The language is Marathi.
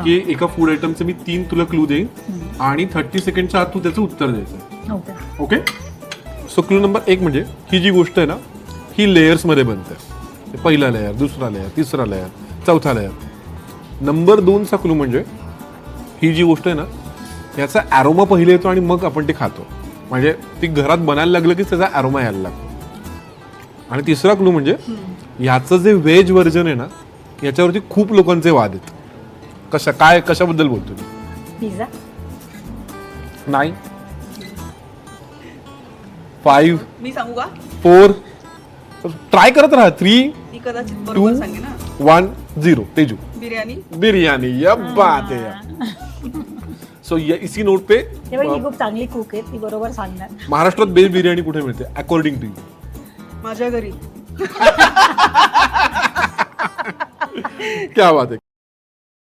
की एका फूड आयटमचे मी 3 तुला क्लू देईन आणि 30 सेकंडच्या आत तू त्याचं उत्तर द्यायचं. ओके. सो क्लू नंबर 1 म्हणजे ही जी गोष्ट आहे ना ही लेयर्स मध्ये बनते. पहिला लेयर, दुसरा लेयर, तिसरा लेयर, चौथा लेयर. नंबर 2 चा क्लू म्हणजे ही जी गोष्ट आहे ना याचा ॲरोमा पहिले येतो आणि मग आपण ते खातो. म्हणजे ती घरात बनायला लागलं की त्याचा ॲरोमा यायला लागतो. आणि तिसरा क्लू म्हणजे याचं जे व्हेज व्हर्जन आहे ना याच्यावरती खूप लोकांचे वाद आहेत. कशाबद्दल बोलतो मी? पिझ्झा. नाही. 5 मी सांगू का? 4 ट्राय करत राहा. 3 ती कदाचित बरोबर सांगे ना. 1 0. तेजू. बिर्याणी. या बात है यार. सो इसी नोट पे ती खूप चांगली कुक आहे, ती बरोबर सांगणार. महाराष्ट्रात बेस्ट बिर्याणी कुठे मिळते अकॉर्डिंग टू यू? माझ्या घरी. क्या बात है.